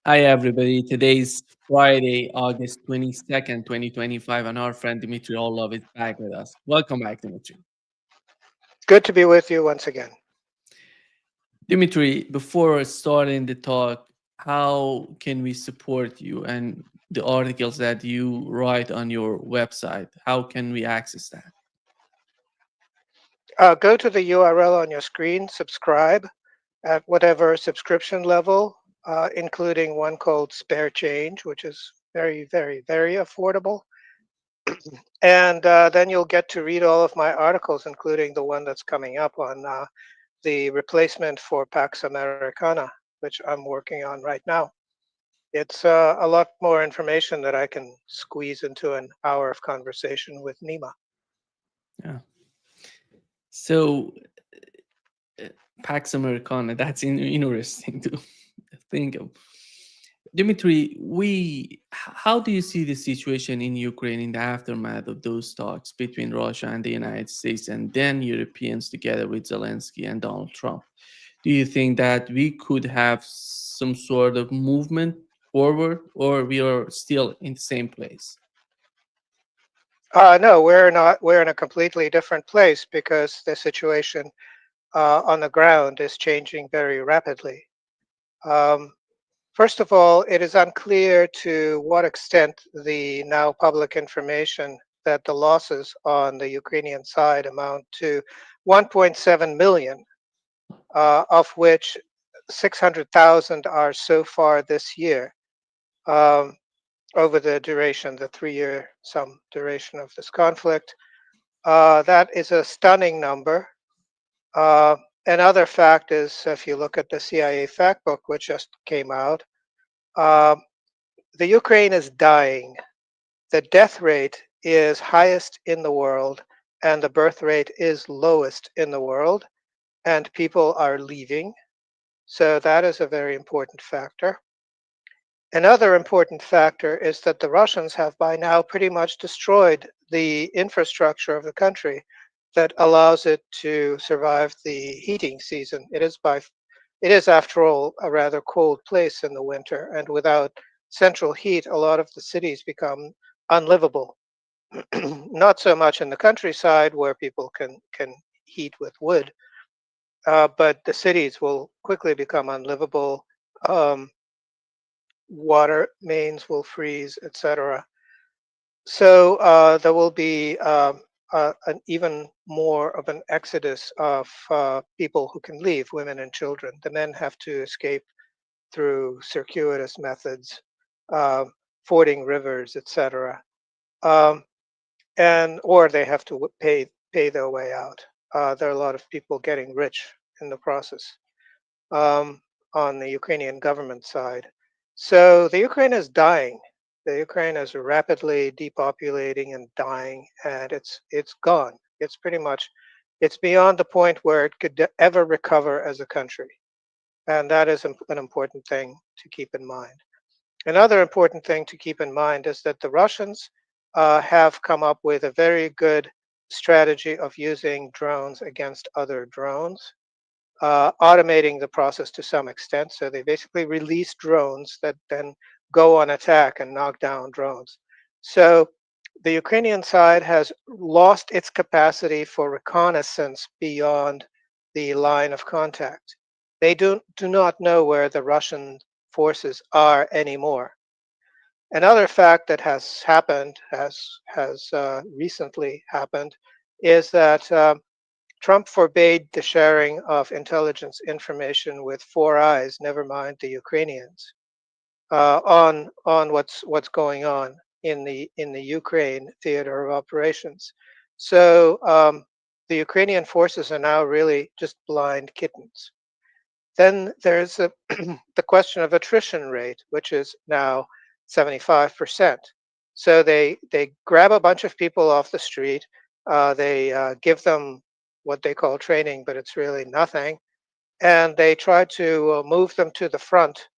Hi, everybody. Today's Friday, August 22nd, 2025, and our friend Dmitry Orlov is back with us. Welcome back, Dmitry. Good to be with you once again. Dmitry, before starting the talk, how can we support you and the articles that you write on your website? How can we access that? Go to the URL on your screen, subscribe at whatever subscription level, including one called Spare Change, which is very, very, very affordable. And then you'll get to read all of my articles, including the one that's coming up on the replacement for Pax Americana, which I'm working on right now. It's a lot more information that I can squeeze into an hour of conversation with Nima. Yeah. So, uh, Pax Americana, that's interesting to think of. Dmitry, how do you see the situation in Ukraine in the aftermath of those talks between Russia and the United States and then Europeans together with Zelensky and Donald Trump? Do you think that we could have some sort of movement forward, or we are still in the same place? No, we're not. We're in a completely different place because the situation on the ground is changing very rapidly. Um, First of all, it is unclear to what extent the now public information that the losses on the Ukrainian side amount to 1.7 million, of which 600,000 are so far this year. Um, Over the duration, the 3-year some duration of this conflict. That is a stunning number. Uh, Another fact is, if you look at the CIA fact book, which just came out, uh, the Ukraine is dying. The death rate is highest in the world, and the birth rate is lowest in the world, and people are leaving. So that is a very important factor. Another important factor is that the Russians have by now pretty much destroyed the infrastructure of the country that allows it to survive the heating season. It is after all a rather cold place in the winter, and without central heat, a lot of the cities become unlivable. Not so much in the countryside where people can heat with wood, but the cities will quickly become unlivable. Um, Water mains will freeze, etc. So there will be an even more of an exodus of people who can leave, women and children. The men have to escape through circuitous methods, uh, fording rivers, etc. Um, and or they have to pay their way out. There are a lot of people getting rich in the process um, on the Ukrainian government side. So the Ukraine is dying. The Ukraine is rapidly depopulating and dying, and it's gone. It's pretty much it's beyond the point where it could ever recover as a country, and that is an important thing to keep in mind. Another important thing to keep in mind is that the Russians have come up with a very good strategy of using drones against other drones, automating the process to some extent. So they basically release drones that then go on attack and knock down drones. So the Ukrainian side has lost its capacity for reconnaissance beyond the line of contact. They do not know where the Russian forces are anymore. Another fact that has recently happened is that Trump forbade the sharing of intelligence information with Four Eyes, never mind the Ukrainians, on what's going on in the Ukraine theater of operations. So the Ukrainian forces are now really just blind kittens. Then there's the question of attrition rate, which is now 75%. So they grab a bunch of people off the street, they give them what they call training, but it's really nothing, and they try to move them to the front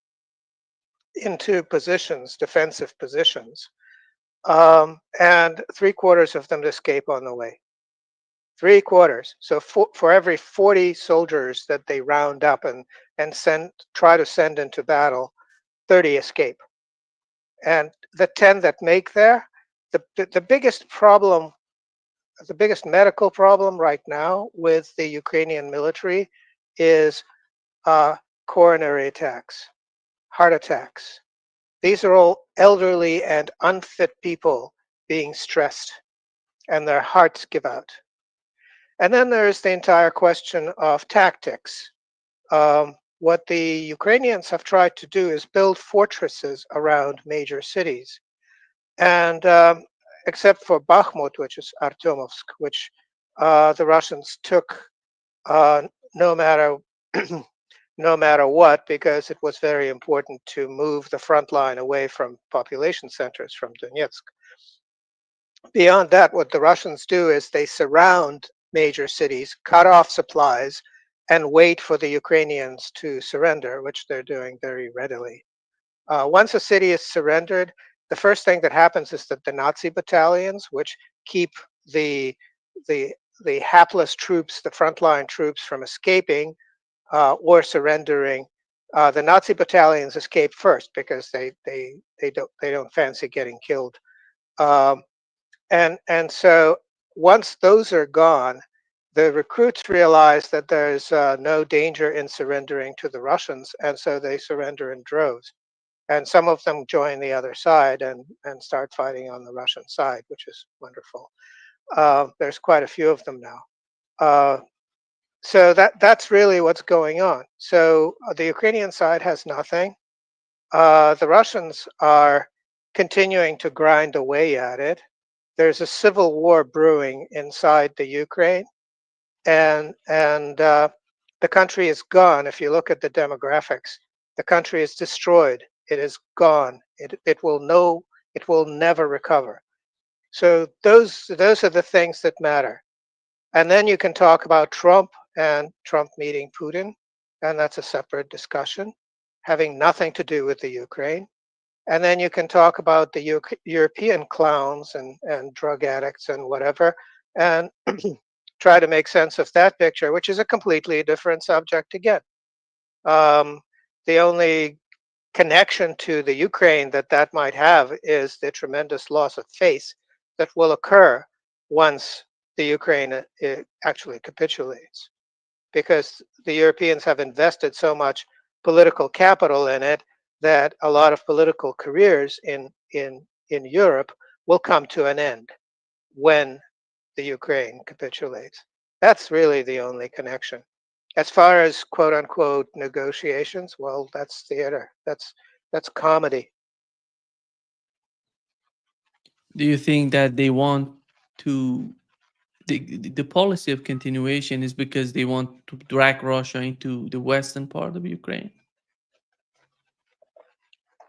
into positions, defensive positions, and three-quarters of them escape on the way. Three-quarters. So for every 40 soldiers that they round up and try to send into battle, 30 escape. And the 10 that make there, the biggest problem, the biggest medical problem right now with the Ukrainian military is uh, coronary attacks, heart attacks. These are all elderly and unfit people being stressed, and their hearts give out. And then there's the entire question of tactics. What the Ukrainians have tried to do is build fortresses around major cities. And except for Bakhmut, which is Artyomovsk, which the Russians took uh, no matter no matter what, because it was very important to move the front line away from population centers from Donetsk. Beyond that, what the Russians do is they surround major cities, cut off supplies, and wait for the Ukrainians to surrender, which they're doing very readily. Once a city is surrendered, the first thing that happens is that the Nazi battalions, which keep the the the hapless troops, the frontline troops, from escaping or surrendering, the Nazi battalions escape first because they don't fancy getting killed. Um, and so once those are gone, the recruits realize that there's no danger in surrendering to the Russians, and so they surrender in droves. And some of them join the other side and start fighting on the Russian side, which is wonderful. There's quite a few of them now. Uh, so that's really what's going on. So the Ukrainian side has nothing. The Russians are continuing to grind away at it. There's a civil war brewing inside the Ukraine, and the country is gone. If you look at the demographics, the country is destroyed. It is gone. It will never recover. So those are the things that matter. And then you can talk about Trump and Trump meeting Putin, and that's a separate discussion, having nothing to do with the Ukraine. And then you can talk about the European clowns and drug addicts and whatever, and try to make sense of that picture, which is a completely different subject again. Um, the only connection to the Ukraine that might have is the tremendous loss of face that will occur once the Ukraine actually capitulates, because the Europeans have invested so much political capital in it that a lot of political careers in Europe will come to an end when the Ukraine capitulates. That's really the only connection. As far as quote unquote negotiations, well, that's theater. That's comedy. Do you think that they want to the policy of continuation is because they want to drag Russia into the western part of Ukraine?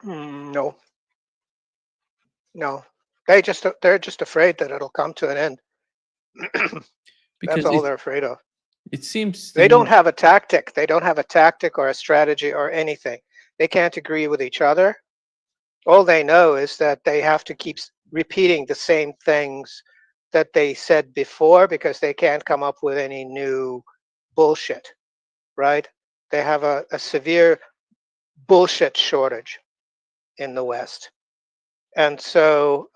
No, no. They're just afraid that it'll come to an end. That's Because all they're afraid of. it seems to They don't me. have a tactic. They don't have a tactic or a strategy or anything. They can't agree with each other. All they know is that they have to keep repeating the same things that they said before because they can't come up with any new bullshit, right? They have a severe bullshit shortage in the West. And so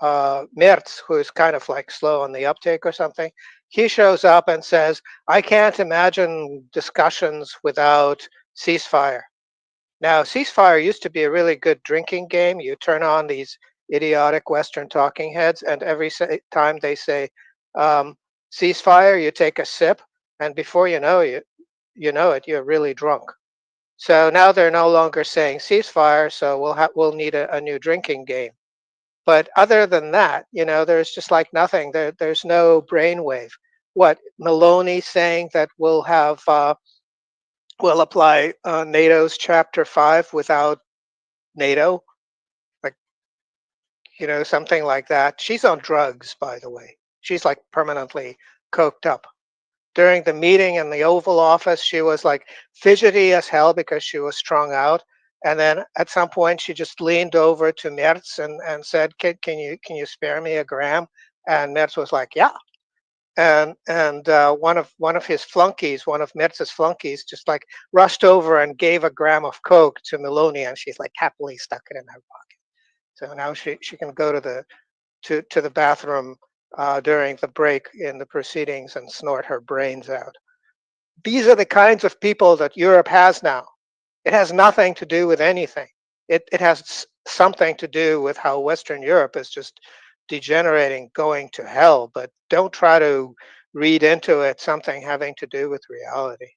Merz, who is kind of like slow on the uptake or something, he shows up and says, I can't imagine discussions without ceasefire. Now, ceasefire used to be a really good drinking game. You turn on these idiotic Western talking heads, and every time they say ceasefire, you take a sip, and before you know it, you're really drunk. So now they're no longer saying ceasefire, so we'll need a new drinking game. But other than that, there's just like nothing. There's no brainwave. What Maloney saying that we'll apply NATO's Chapter 5 without NATO, like something like that. She's on drugs, by the way. She's like permanently coked up. During the meeting in the Oval Office, she was like fidgety as hell because she was strung out. And then at some point, she just leaned over to Merz and said, "Kid, can you spare me a gram?" And Merz was like, "Yeah." and one of his flunkies, one of Merz's flunkies, just like rushed over and gave a gram of coke to Meloni, and she's like happily stuck it in her pocket. So now she can go to the bathroom during the break in the proceedings and snort her brains out. These are the kinds of people that Europe has now. It has nothing to do with anything. It has something to do with how Western Europe is just degenerating, going to hell. But don't try to read into it something having to do with reality.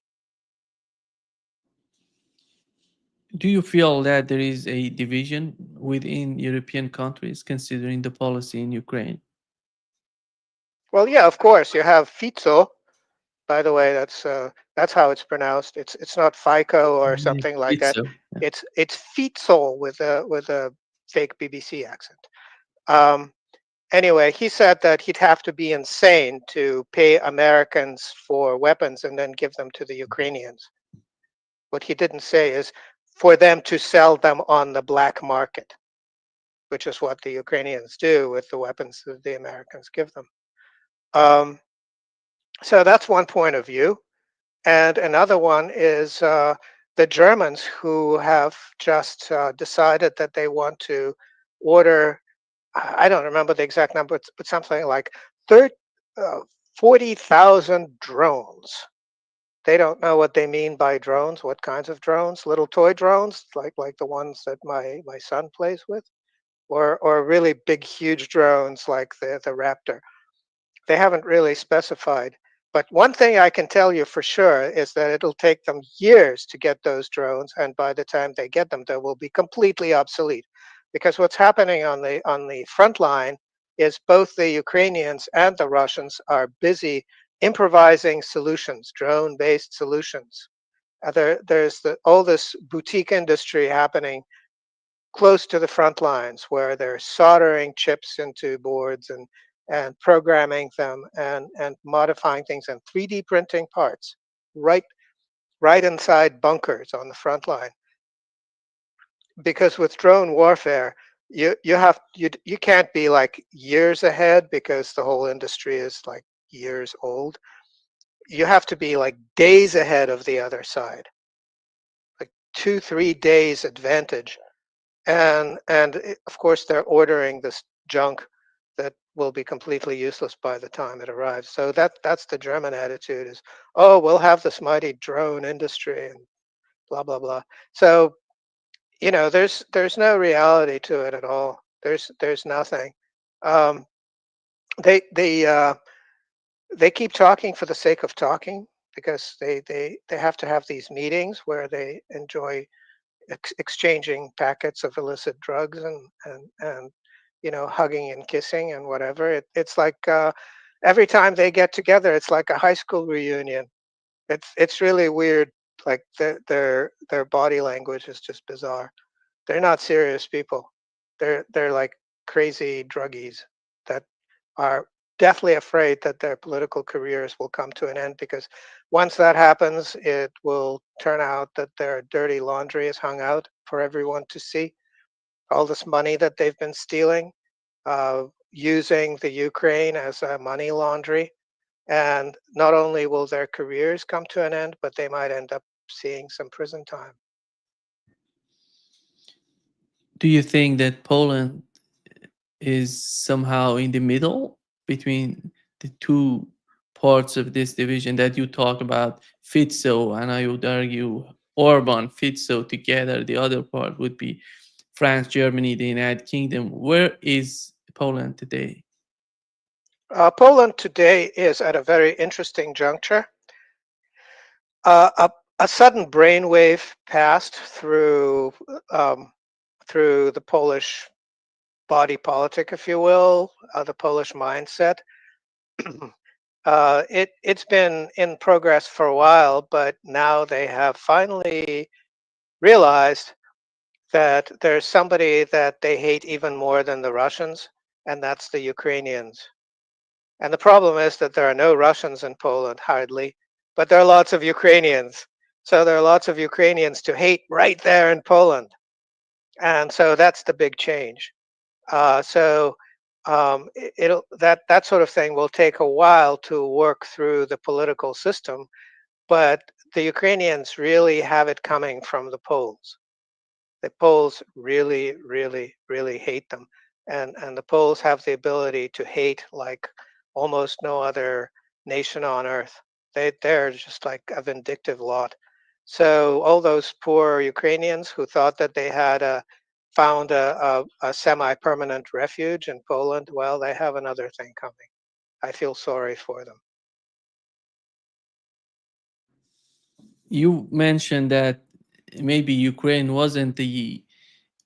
Do you feel that there is a division within European countries considering the policy in Ukraine? Well, yeah, of course. You have Fico. By the way, that's how it's pronounced. It's not FICO or Yeah, something like it's that. so. Yeah. It's Fico with a fake BBC accent. Um, Anyway, he said that he'd have to be insane to pay Americans for weapons and then give them to the Ukrainians. What he didn't say is for them to sell them on the black market, which is what the Ukrainians do with the weapons that the Americans give them. Um, so that's one point of view. And another one is the Germans, who have just decided that they want to order, I don't remember the exact number, but something like 30, uh, 40,000 drones. They don't know what they mean by drones, what kinds of drones, little toy drones, like the ones that my son plays with, or really big, huge drones like the Raptor. They haven't really specified. But one thing I can tell you for sure is that it'll take them years to get those drones, and by the time they get them, they will be completely obsolete. Because what's happening on the front line is both the Ukrainians and the Russians are busy improvising solutions, drone-based solutions. There's all this boutique industry happening close to the front lines where they're soldering chips into boards and programming them and modifying things and 3D printing parts right right inside bunkers on the front line. Because with drone warfare, you can't be like years ahead because the whole industry is like years old. You have to be like days ahead of the other side, like 2 3 days advantage. And of course they're ordering this junk that will be completely useless by the time it arrives. So that's the German attitude is, oh, we'll have this mighty drone industry and blah blah blah. So there's no reality to it at all. There's nothing. um, they they keep talking for the sake of talking because they have to have these meetings where they enjoy exchanging packets of illicit drugs and hugging and kissing and whatever. It's like every time they get together, it's like a high school reunion. It's really weird. Like their body language is just bizarre. They're not serious people. They're like crazy druggies that are deathly afraid that their political careers will come to an end, because once that happens, it will turn out that their dirty laundry is hung out for everyone to see. All this money that they've been stealing, using the Ukraine as a money laundry. And not only will their careers come to an end, but they might end up seeing some prison time. Do you think that Poland is somehow in the middle between the two parts of this division that you talk about, Fitso, and I would argue Orban, Fitso together? The other part would be France, Germany, the United Kingdom. Where is Poland today? Poland today is at a very interesting juncture. A sudden brainwave passed um, through the Polish body politic, if you will, the Polish mindset. It's been in progress for a while, but now they have finally realized that there's somebody that they hate even more than the Russians, and that's the Ukrainians. And the problem is that there are no Russians in Poland, hardly, but there are lots of Ukrainians. So there are lots of Ukrainians to hate right there in Poland. And so that's the big change. So That sort of thing will take a while to work through the political system, but the Ukrainians really have it coming from the Poles. The Poles really, really, really hate them, and the Poles have the ability to hate like almost no other nation on earth. They're just like a vindictive lot. So all those poor Ukrainians who thought that they had found a semi-permanent refuge in Poland, well, they have another thing coming. I feel sorry for them. You mentioned that maybe Ukraine wasn't the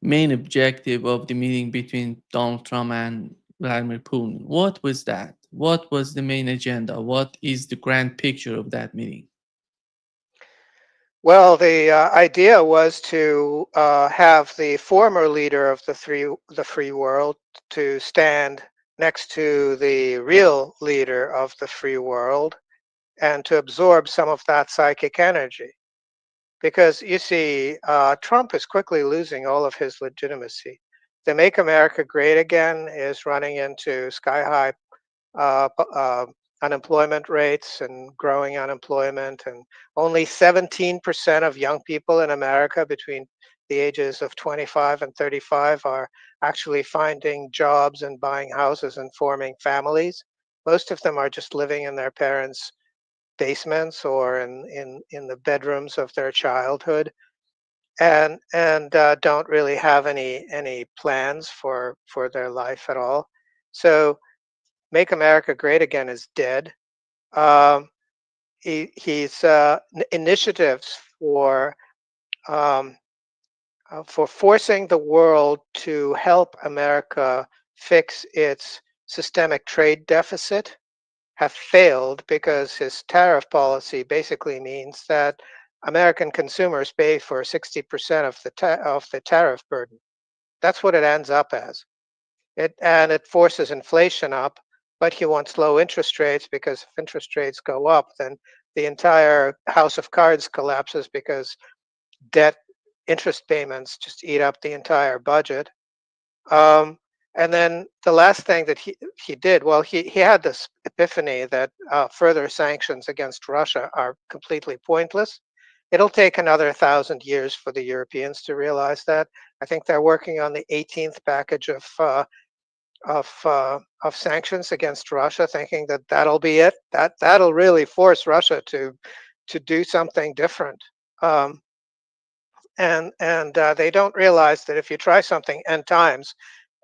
main objective of the meeting between Donald Trump and Vladimir Putin. What was that? What was the main agenda? What is the grand picture of that meeting? Well, the idea was to have the former leader of the free world to stand next to the real leader of the free world and to absorb some of that psychic energy. Because you see, Trump is quickly losing all of his legitimacy. The Make America Great Again is running into sky high uh, uh, unemployment rates and growing unemployment, and only 17% of young people in America between the ages of 25 and 35 are actually finding jobs and buying houses and forming families. Most of them are just living in their parents' basements or in the bedrooms of their childhood, and don't really have any plans for their life at all. So Make America Great Again is dead. Um, he's initiatives um, for forcing the world to help America fix its systemic trade deficit have failed because his tariff policy basically means that American consumers pay for 60% of the tariff burden. That's what it ends up as. It forces inflation up, but he wants low interest rates because if interest rates go up, then the entire house of cards collapses because debt interest payments just eat up the entire budget. Um, and then the last thing that he did, well, he had this epiphany that further sanctions against Russia are completely pointless. It'll take another 1,000 years for the Europeans to realize that. I think they're working on the 18th package of sanctions against Russia, thinking that that'll be it. That'll really force Russia to do something different. Um, and they don't realize that if you try something n times,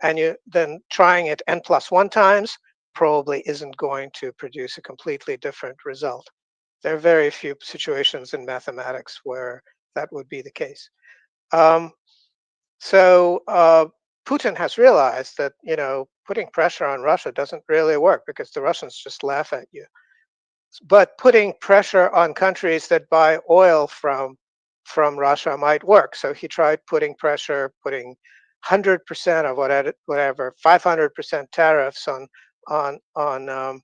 and you then trying it n plus one times probably isn't going to produce a completely different result. There are very few situations in mathematics where that would be the case. Um, so Putin has realized that putting pressure on Russia doesn't really work because the Russians just laugh at you. But putting pressure on countries that buy oil from Russia might work. So he tried putting 100% of whatever 500% tariffs on on um,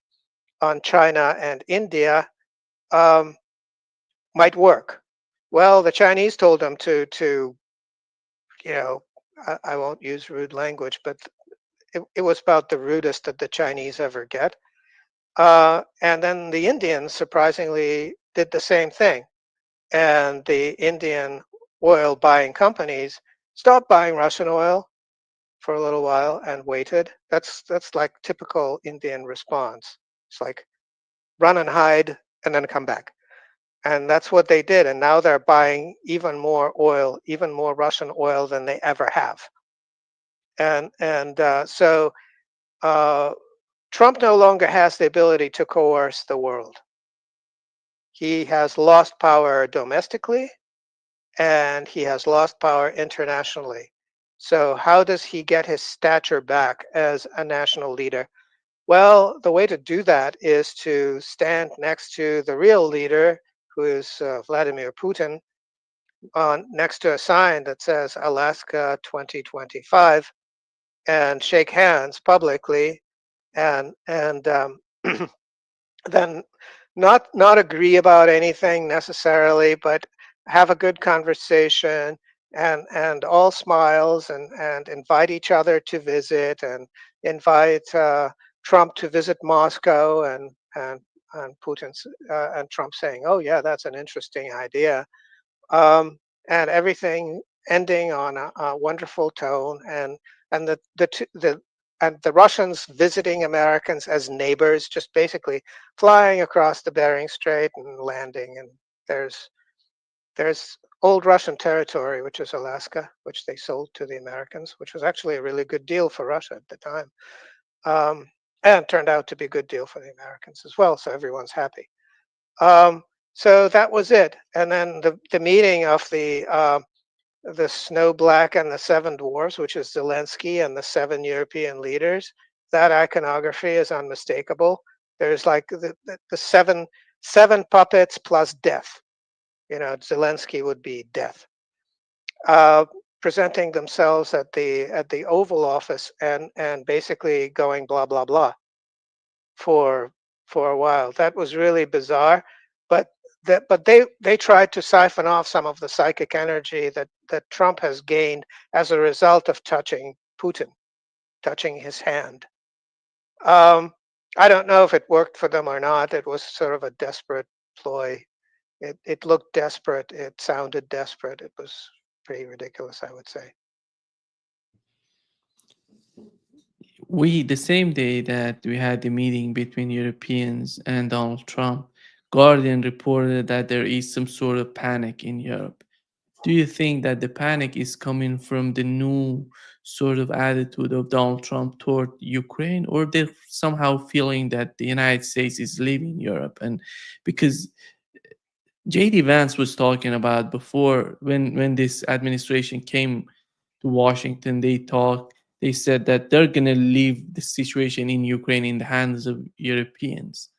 on China and India um, might work. Well, the Chinese told him to you know I won't use rude language, but it was about the rudest that the Chinese ever get. And then the Indians surprisingly did the same thing. And the Indian oil buying companies stopped buying Russian oil for a little while and waited. That's like typical Indian response. It's like run and hide and then come back. And that's what they did. And now they're buying even more oil, even more Russian oil than they ever have. And so uh, Trump no longer has the ability to coerce the world. He has lost power domestically and he has lost power internationally. So, how does he get his stature back as a national leader? Well, the way to do that is to stand next to the real leader, who is Vladimir Putin, next to a sign that says Alaska 2025, and shake hands publicly, and then not agree about anything necessarily, but have a good conversation and all smiles and invite each other to visit and invite Trump to visit Moscow, and Putin's and Trump saying, "Oh yeah, that's an interesting idea," um, and everything ending on a wonderful tone, and the Russians visiting Americans as neighbors, just basically flying across the Bering Strait and landing, and there's old Russian territory, which is Alaska, which they sold to the Americans, which was actually a really good deal for Russia at the time, um, and turned out to be a good deal for the Americans as well. So everyone's happy. Um, so that was it. And then the meeting of the Snow Black and the Seven Dwarfs, which is Zelensky and the seven European leaders. That iconography is unmistakable. There's like the seven puppets plus death. You know, Zelensky would be death. Uh, Presenting themselves at the Oval Office, and basically going blah blah blah for a while. That was really bizarre, but they tried to siphon off some of the psychic energy that Trump has gained as a result of touching Putin, touching his hand. Um, I don't know if it worked for them or not. It was sort of a desperate ploy. It looked desperate. It sounded desperate. It was pretty ridiculous, I would say. We the same day that we had the meeting between Europeans and Donald Trump, Guardian reported that there is some sort of panic in Europe. Do you think that the panic is coming from the new sort of attitude of Donald Trump toward Ukraine, or they're somehow feeling that the United States is leaving Europe? And because JD Vance was talking about before, when this administration came to Washington, they said that they're gonna leave the situation in Ukraine in the hands of Europeans.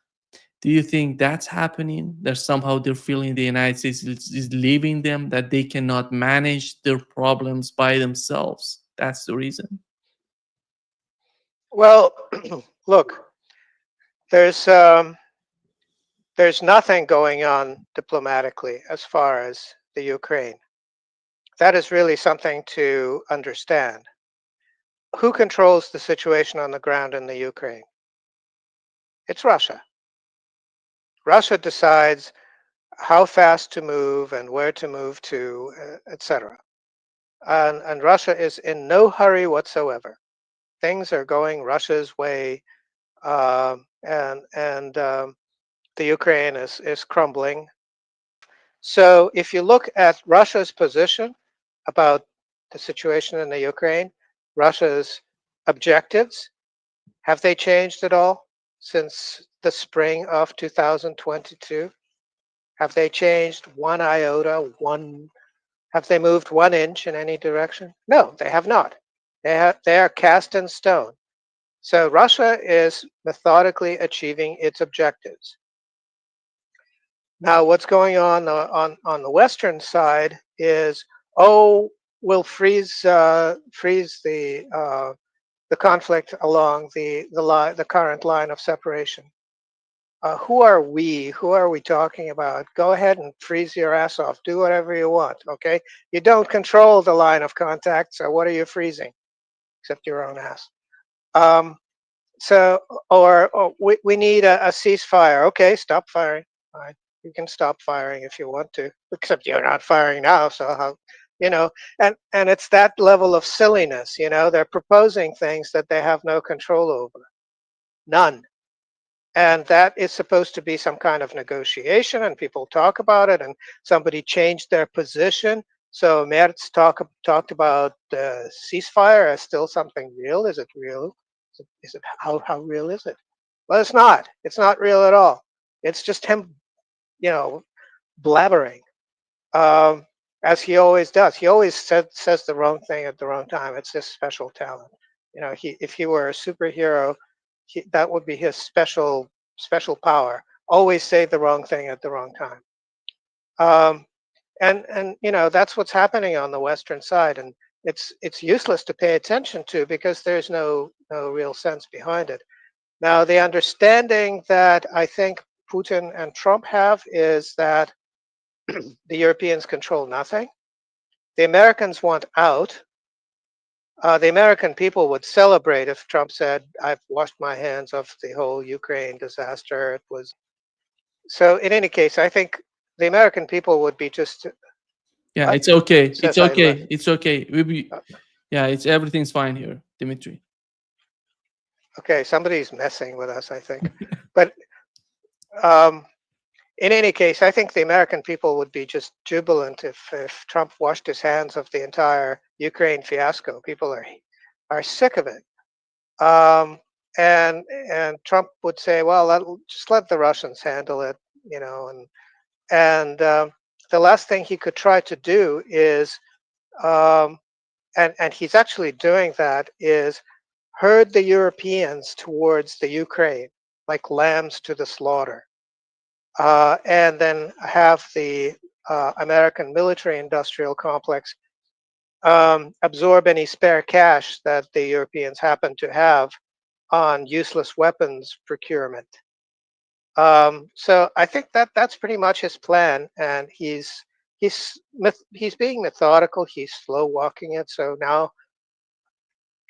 Do you think that's happening? That somehow they're feeling the United States is leaving them, that they cannot manage their problems by themselves? That's the reason. Well, look, there's um, there's nothing going on diplomatically as far as the Ukraine. That is really something to understand. Who controls the situation on the ground in the Ukraine? It's Russia. Russia decides how fast to move and where to move to, etc. And Russia is in no hurry whatsoever. Things are going Russia's way, and the Ukraine is crumbling. So if you look at Russia's position about the situation in the Ukraine, Russia's objectives, have they changed at all since the spring of 2022? Have they changed one iota, have they moved 1 inch in any direction? No, they have not. They are cast in stone. So Russia is methodically achieving its objectives. Now, what's going on on the Western side is, oh, we'll freeze the conflict along the current line of separation. Who are we? Who are we talking about? Go ahead and freeze your ass off. Do whatever you want. Okay, you don't control the line of contact, so what are you freezing? Except your own ass. Um, so, or we need a ceasefire. Okay, stop firing. Fine. You can stop firing if you want to, except you're not firing now. So how, you know, and it's that level of silliness. You know, they're proposing things that they have no control over, none. And that is supposed to be some kind of negotiation, and people talk about it. And somebody changed their position. So Merz talked about ceasefire as still something real. Is it real? Is it how real is it? Well, it's not. It's not real at all. It's just him, you know, blabbering, um, as he always does. He always says the wrong thing at the wrong time. It's his special talent. You know, if he were a superhero, that would be his special power. Always say the wrong thing at the wrong time. Um, and you know that's what's happening on the Western side, and it's useless to pay attention to because there's no real sense behind it. Now, the understanding that I think Putin and Trump have is that the Europeans control nothing. The Americans want out, The American people would celebrate if Trump said, "I've washed my hands of the whole Ukraine disaster." It was so. In any case, I think the American people would be just Yeah, what it's okay. It's says I left. okay. It's okay. We be, Uh, yeah, it's everything's fine here, Dimitri. okay, somebody's messing with us, I think. But um, in any case, I think the American people would be just jubilant if Trump washed his hands of the entire Ukraine fiasco. People are sick of it. Um, and Trump would say, "Well, just let the Russians handle it," you know. And the last thing he could try to do is, um, and he's actually doing that, is herd the Europeans towards the Ukraine like lambs to the slaughter, and then have the American military-industrial complex absorb any spare cash that the Europeans happen to have on useless weapons procurement. So I think that that's pretty much his plan, and he's being methodical. He's slow walking it. So now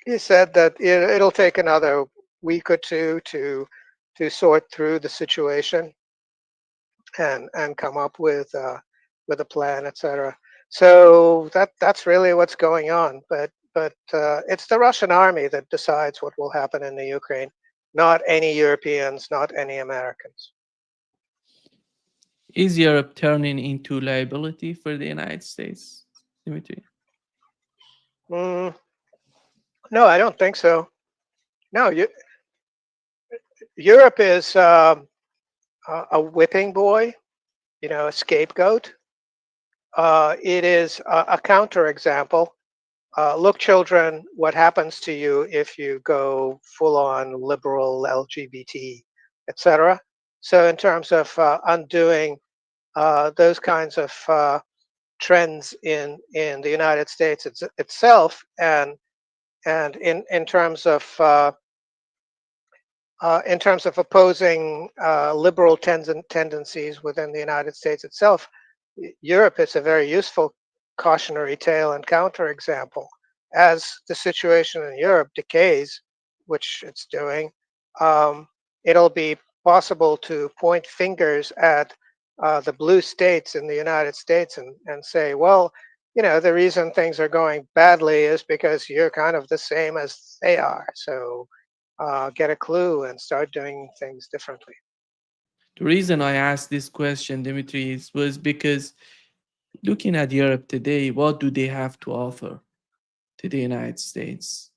he said that it'll take another week or two to sort through the situation and come up with a plan, etc. So that's really what's going on. But it's the Russian army that decides what will happen in the Ukraine, not any Europeans, not any Americans. Is Europe turning into liability for the United States, Dimitri? Mm, no, I don't think so. No, Europe is a whipping boy, a scapegoat. It is a counterexample. Look, children, what happens to you if you go full on liberal LGBT, etc. So, in terms of undoing those kinds of trends in the United States itself, and in terms of opposing liberal tendencies within the United States itself, Europe is a very useful cautionary tale and counterexample. As the situation in Europe decays, which it's doing, um, it'll be possible to point fingers at the blue states in the United States and say, well, the reason things are going badly is because you're kind of the same as they are. So get a clue and start doing things differently. The reason I asked this question, Dimitri, was because looking at Europe today, what do they have to offer to the United States?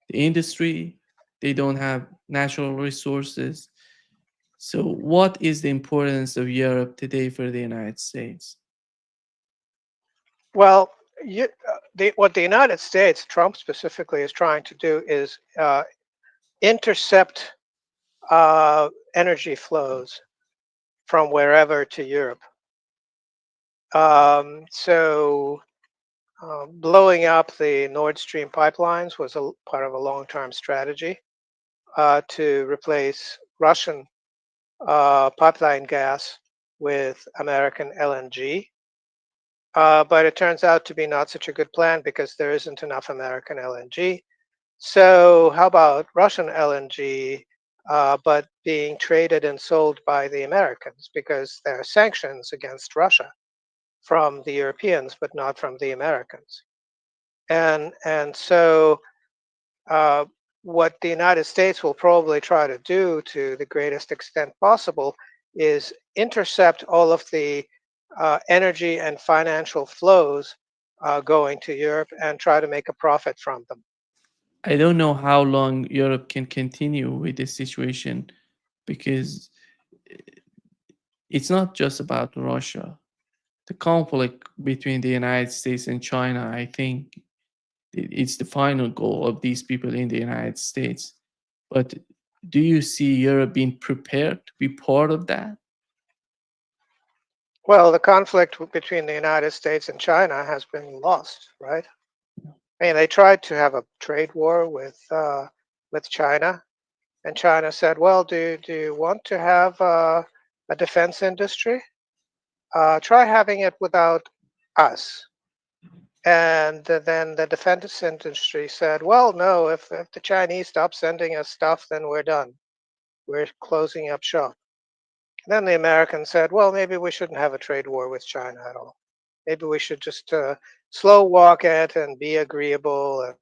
The industry, they don't have natural resources. So, what is the importance of Europe today for the United States? Well, what the United States, Trump specifically, is trying to do is intercept energy flows from wherever to Europe. So blowing up the Nord Stream pipelines was a part of a long-term strategy to replace Russian pipeline gas with American LNG. But it turns out to be not such a good plan because there isn't enough American LNG. So, how about Russian LNG, but being traded and sold by the Americans because there are sanctions against Russia from the Europeans, but not from the Americans. And so, uh, what the United States will probably try to do to the greatest extent possible is intercept all of the energy and financial flows going to Europe and try to make a profit from them. I don't know how long Europe can continue with this situation because it's not just about Russia. The conflict between the United States and China, I think it's the final goal of these people in the United States. But do you see Europe being prepared to be part of that? Well, the conflict between the United States and China has been lost, right? I mean, they tried to have a trade war with China, and China said, "Well, do you want to have a defense industry? Try having it without us." And then the defense industry said, well, no, if the Chinese stop sending us stuff, then we're done. We're closing up shop. Then the Americans said, well, maybe we shouldn't have a trade war with China at all. Maybe we should just slow walk it and be agreeable.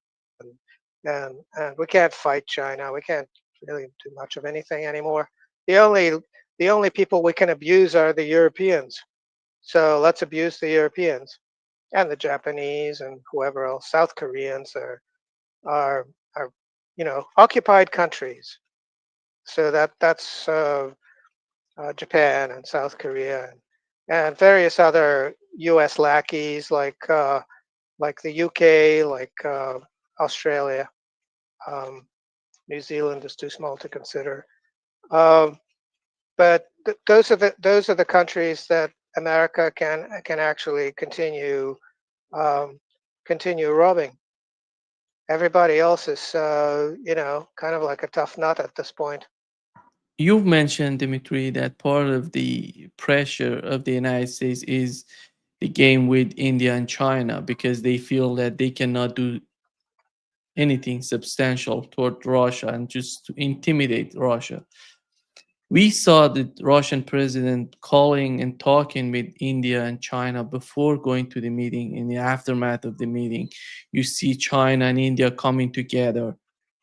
And we can't fight China. We can't really do much of anything anymore. The only the only people we can abuse are the Europeans. So let's abuse the Europeans and the Japanese and whoever else. South Koreans are are occupied countries. So that's Japan and South Korea and various other U.S. lackeys like the UK, like Australia. Um, New Zealand is too small to consider. Um, but those are the countries that America can actually um, continue robbing. Everybody else is kind of like a tough nut at this point. You've mentioned, Dimitri, that part of the pressure of the United States is the game with India and China because they feel that they cannot do anything substantial toward Russia and just to intimidate Russia. We saw the Russian president calling and talking with India and China before going to the meeting. In the aftermath of the meeting, you see China and India coming together,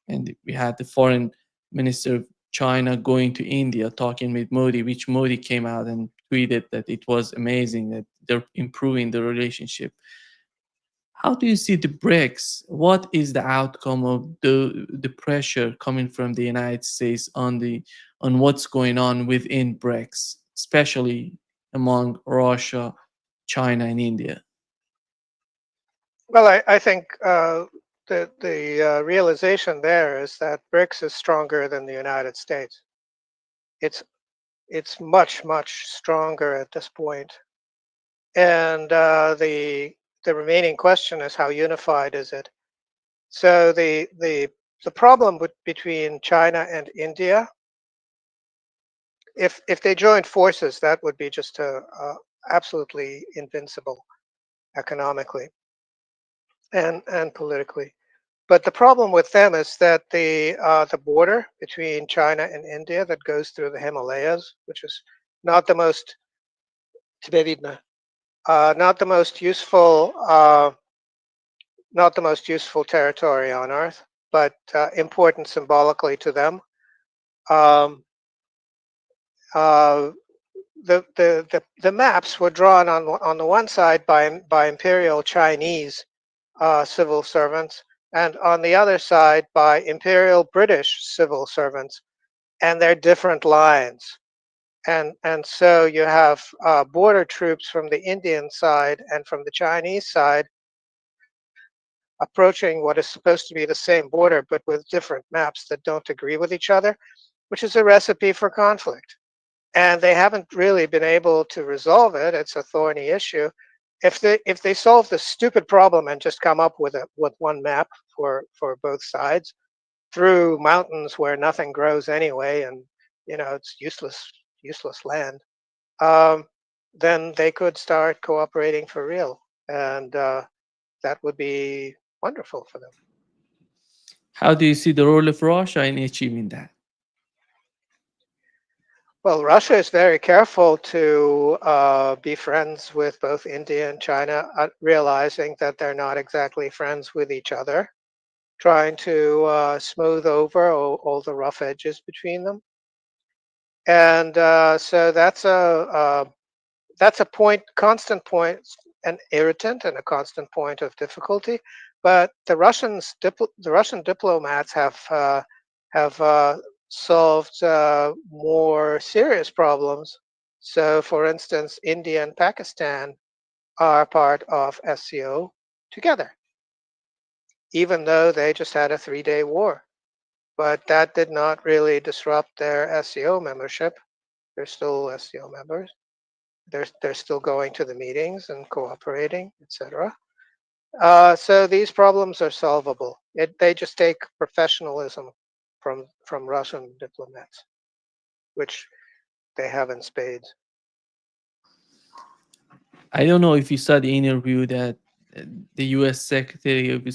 and we had the foreign minister of China going to India talking with Modi, which Modi came out and tweeted that it was amazing that they're improving the relationship. How do you see the BRICS? What is the outcome of the pressure coming from the United States on the on what's going on within BRICS, especially among Russia, China, and India? Well, I think the realization there is that BRICS is stronger than the United States. It's it's much stronger at this point, and the remaining question is how unified is it? So the problem between China and India, if they joined forces, that would be just absolutely invincible economically and politically. But the problem with them is that the border between China and India that goes through the Himalayas, which is not the most not the most useful not the most useful territory on Earth, but important symbolically to them. Um, uh, the maps were drawn on the one side by imperial Chinese civil servants, and on the other side by imperial British civil servants, and they're different lines. And so you have border troops from the Indian side and from the Chinese side approaching what is supposed to be the same border, but with different maps that don't agree with each other, which is a recipe for conflict. And they haven't really been able to resolve it. It's a thorny issue. If they solve this stupid problem and just come up with one map for both sides through mountains where nothing grows anyway, and it's useless land, um, then they could start cooperating for real, and that would be wonderful for them. How do you see the role of Russia in achieving that? Well, Russia is very careful to be friends with both India and China, realizing that they're not exactly friends with each other, trying to smooth over all the rough edges between them. And so that's a constant point, an irritant and a constant point of difficulty. But the Russian diplomats have solved more serious problems. So, for instance, India and Pakistan are part of SCO together, even though they just had a 3-day war. But that did not really disrupt their SCO membership. They're still SCO members. They're still going to the meetings and cooperating, etc. So these problems are solvable. They just take professionalism from Russian diplomats, which they have in spades. I don't know if you saw the interview that the U.S. Secretary of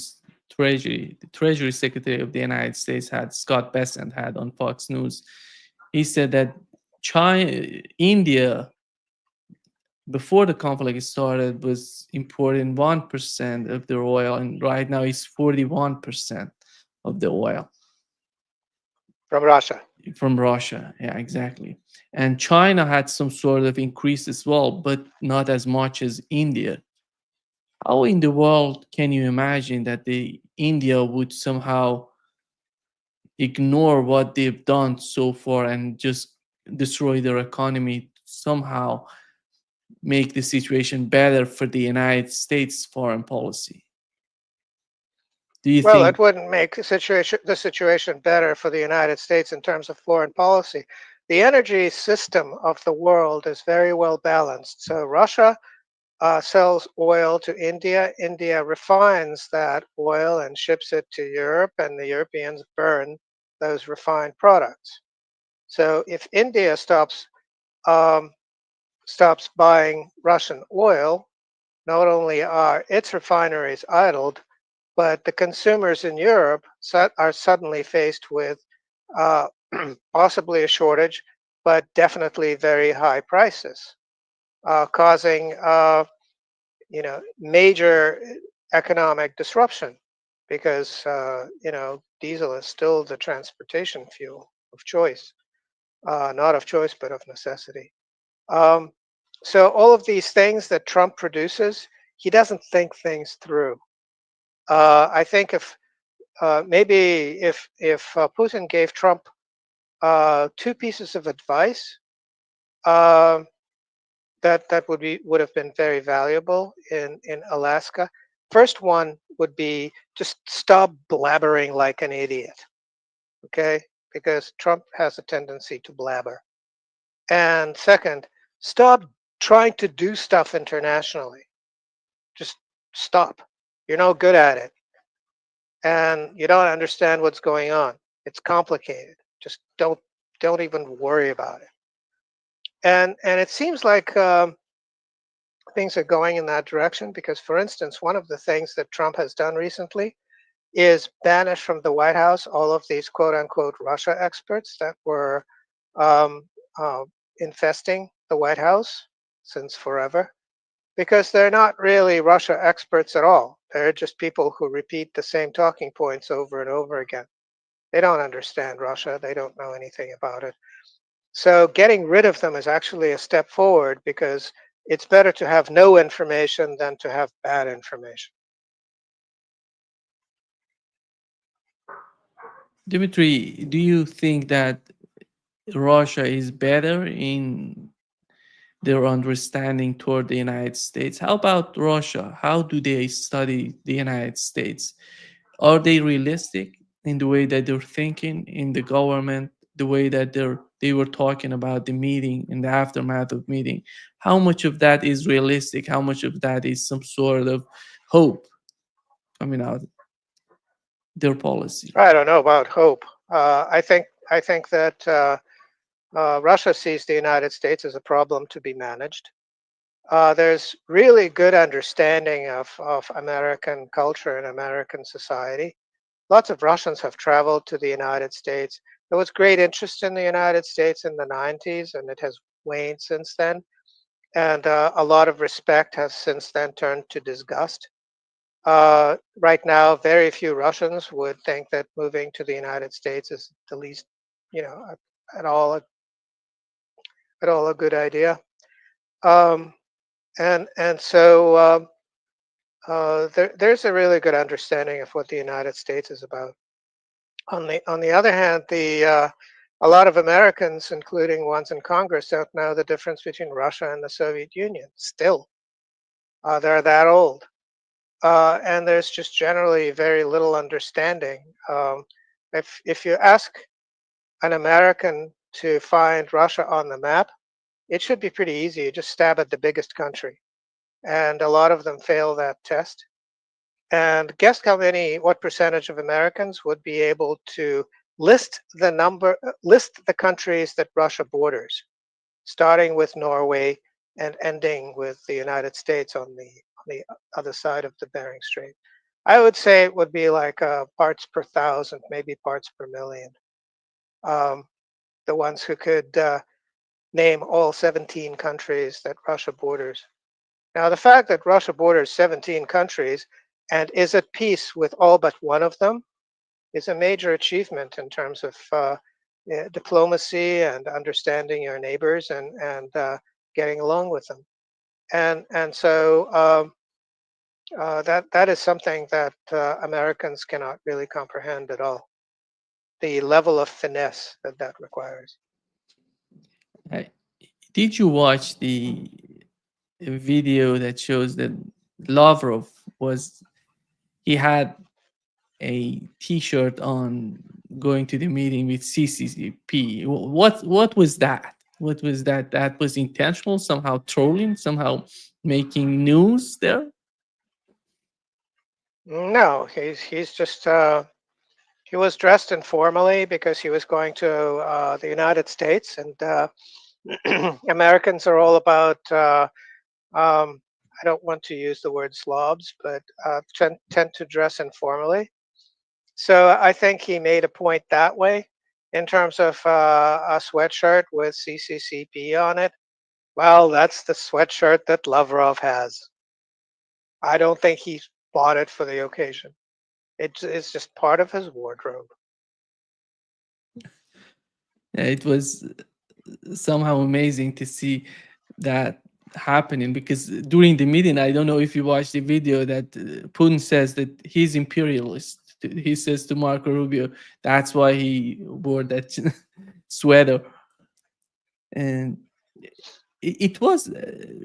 Treasury, the Treasury Secretary of the United States, had Scott Bessent had on Fox News. He said that India, before the conflict started, was importing 1% of their oil, and right now it's 41% of the oil from Russia. from Russia. Yeah, exactly. And China had some sort of increase as well, but not as much as India. How in the world can you imagine that the India would somehow ignore what they've done so far and just destroy their economy, somehow make the situation better for the United States foreign policy? Do you Well, think? it wouldn't make the situation better for the United States in terms of foreign policy. The energy system of the world is very well balanced. So Russia sells oil to India. India refines that oil and ships it to Europe, and the Europeans burn those refined products. So if India um, stops buying Russian oil, not only are its refineries idled, but the consumers in Europe are suddenly faced with uh, possibly a shortage, but definitely very high prices, causing major economic disruption because diesel is still the transportation fuel of choice, not of choice but of necessity. Um, so all of these things that Trump produces, he doesn't think things through. I think if maybe if Putin gave Trump two pieces of advice, uh, that would have been very valuable in Alaska. First one would be just stop blabbering like an idiot, okay? Because Trump has a tendency to blabber. And second, stop trying to do stuff internationally. Just stop. You're no good at it, and you don't understand what's going on. It's complicated. Just don't even worry about it. And it seems like things are going in that direction because, for instance, one of the things that Trump has done recently is banish from the White House all of these quote unquote Russia experts that were um, uh, infesting the White House since forever, because they're not really Russia experts at all. They're just people who repeat the same talking points over and over again. They don't understand Russia, they don't know anything about it. So getting rid of them is actually a step forward because it's better to have no information than to have bad information. Dimitri, do you think that Russia is better in their understanding toward the United States? How about Russia? How do they study the United States? Are they realistic in the way that they're thinking in the government, the way that they were talking about the meeting in the aftermath of meeting? How much of that is realistic? How much of that is some sort of hope coming out their policy? I don't know about hope. I think that Russia sees the United States as a problem to be managed. There's really good understanding of American culture and American society. Lots of Russians have traveled to the United States. There was great interest in the United States in the 90s, and it has waned since then. And a lot of respect has since then turned to disgust. Right now, very few Russians would think that moving to the United States is the least, you know, at all at all a good idea. Um, and so there's a really good understanding of what the United States is about. On the other hand, the a lot of Americans, including ones in Congress, don't know the difference between Russia and the Soviet Union. Still, they're that old, and there's just generally very little understanding. If you ask an American to find Russia on the map, it should be pretty easy. You just stab at the biggest country, and a lot of them fail that test. And guess what percentage of Americans would be able to list the countries that Russia borders, starting with Norway and ending with the United States on the other side of the Bering Strait. I would say it would be like parts per thousand, maybe parts per million. Um, the ones who could name all 17 countries that Russia borders. Now, the fact that Russia borders 17 countries and is at peace with all but one of them is a major achievement in terms of diplomacy and understanding your neighbors and getting along with them. And so that is something that Americans cannot really comprehend at all. The level of finesse that that requires. Uh, did you watch the video that shows that Lavrov was he had a T-shirt on going to the meeting with CCCP? What was that? What was that? That was intentional, somehow trolling, somehow making news there. No, he's just he was dressed informally because he was going to the United States, and Americans are all about. I don't want to use the word slobs, but tend to dress informally. So I think he made a point that way. In terms of a sweatshirt with CCCP on it, well, that's the sweatshirt that Lavrov has. I don't think he bought it for the occasion. It's just part of his wardrobe. It was somehow amazing to see that happening, because during the meeting, I don't know if you watched the video, that Putin says that he's imperialist. He says to Marco Rubio, that's why he wore that sweater. And it was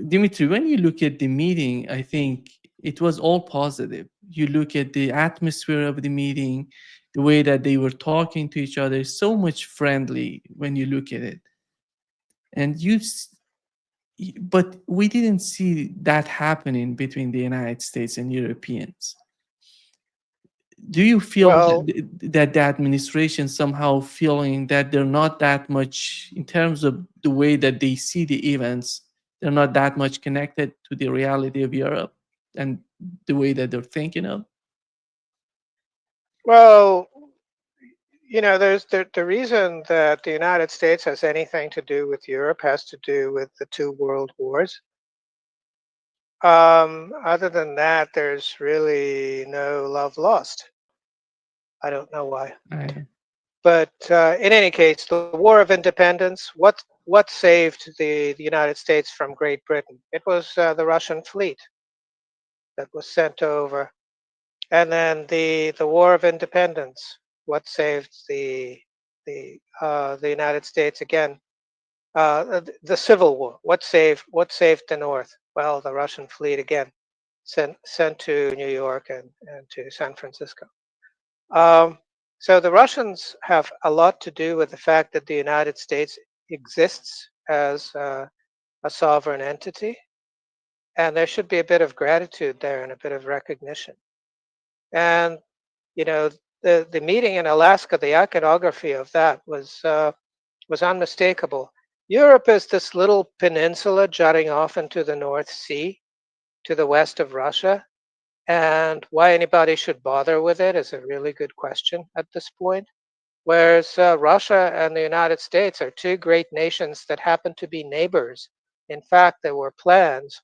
Dmitry, when you look at the meeting, I think it was all positive. You look at the atmosphere of the meeting, the way that they were talking to each other, so much friendly when you look at it. And but we didn't see that happening between the United States and Europeans. Do you feel Well, that the administration somehow feeling that they're not that much, in terms of the way that they see the events, they're not that much connected to the reality of Europe and the way that they're thinking of? well, there's the reason that the United States has anything to do with Europe has to do with the two world wars. Other than that, there's really no love lost. I don't know why. I, But in any case, the War of Independence, what saved the United States from Great Britain? It was the Russian fleet that was sent over. And then the War of Independence, what saved the United States again? The Civil War, what saved the North? Well, the Russian fleet again, sent to New York and to San Francisco. Um, so the Russians have a lot to do with the fact that the United States exists as a sovereign entity, and there should be a bit of gratitude there and a bit of recognition. And you know, the meeting in Alaska, the iconography of that was unmistakable. Europe is this little peninsula jutting off into the North Sea to the west of Russia. And why anybody should bother with it is a really good question at this point. Whereas Russia and the United States are two great nations that happen to be neighbors. In fact, there were plans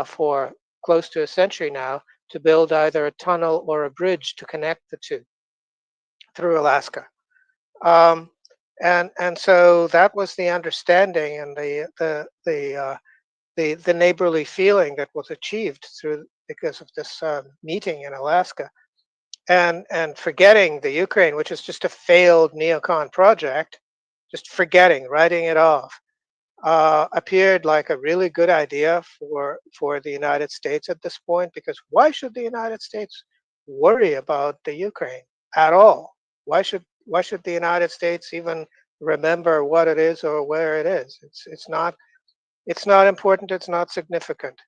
for close to a century now to build either a tunnel or a bridge to connect the two through Alaska. Um, and so that was the understanding and the neighborly feeling that was achieved through because of this meeting in Alaska, and forgetting the Ukraine, which is just a failed neocon project, just forgetting, writing it off, appeared like a really good idea for the United States at this point. Because why should the United States worry about the Ukraine at all? Why should the United States even remember what it is or where it is? It's not important. It's not significant.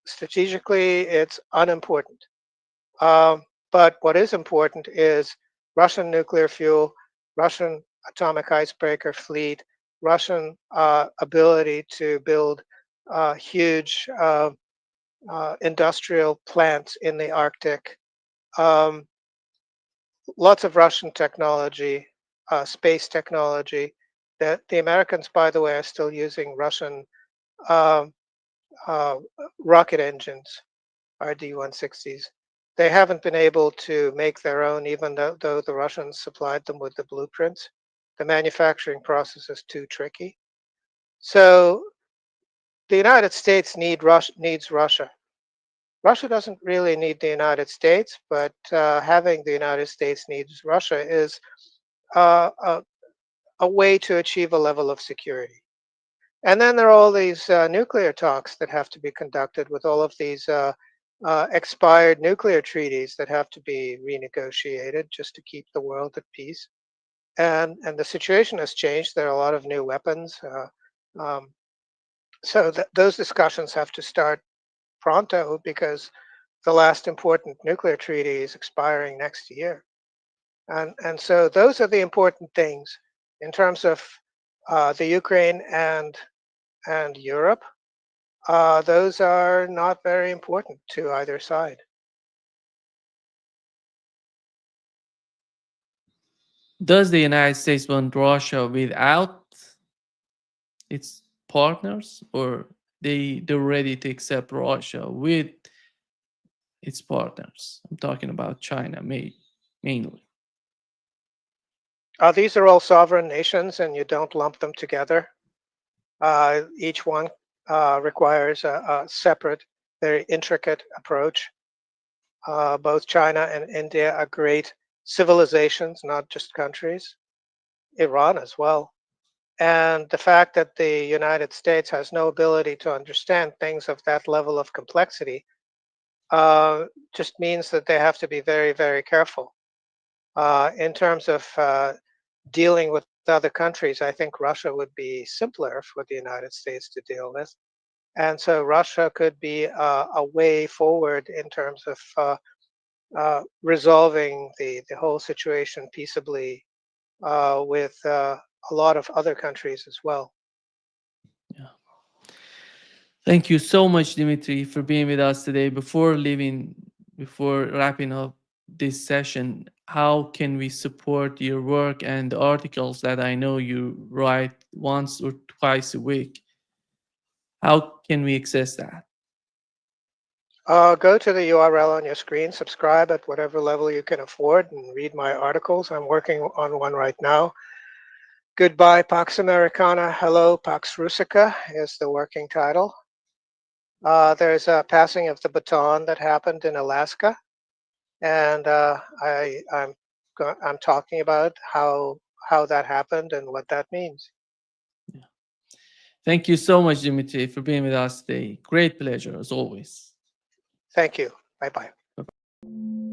Strategically, it's unimportant. But what is important is Russian nuclear fuel, Russian atomic icebreaker fleet, Russian ability to build huge industrial plants in the Arctic, um, lots of Russian technology, space technology. That the Americans, by the way, are still using Russian um, uh, rocket engines, RD-160s. They haven't been able to make their own, even though the Russians supplied them with the blueprints. The manufacturing process is too tricky. So the United States needs Russia. Russia doesn't really need the United States, but having the United States needs Russia is a way to achieve a level of security. And then there are all these nuclear talks that have to be conducted with all of these expired nuclear treaties that have to be renegotiated just to keep the world at peace. And the situation has changed. There are a lot of new weapons. Um, so those discussions have to start pronto because the last important nuclear treaty is expiring next year. And so those are the important things in terms of the Ukraine and Europe. Those are not very important to either side. Does the United States want Russia without its partners, or they're ready to accept Russia with its partners? I'm talking about China mainly. These are all sovereign nations, and you don't lump them together. Each one requires a separate, very intricate approach. Both China and India are great civilizations, not just countries. Iran as well. And the fact that the United States has no ability to understand things of that level of complexity just means that they have to be very, very careful. In terms of dealing with other countries, I think Russia would be simpler for the United States to deal with. And so Russia could be a way forward in terms of resolving the whole situation peaceably with a lot of other countries as well. Yeah. Thank you so much, Dmitry, for being with us today. Before wrapping up this session, how can we support your work and the articles that I know you write once or twice a week? How can we access that? Go to the URL on your screen, subscribe at whatever level you can afford, and read my articles. I'm working on one right now. Goodbye, Pax Americana. Hello, Pax Russica is the working title. There's a passing of the baton that happened in Alaska, and I'm talking about how that happened and what that means. Yeah. Thank you so much, Dimitri, for being with us today. Great pleasure, as always. Thank you. Bye bye. Bye bye.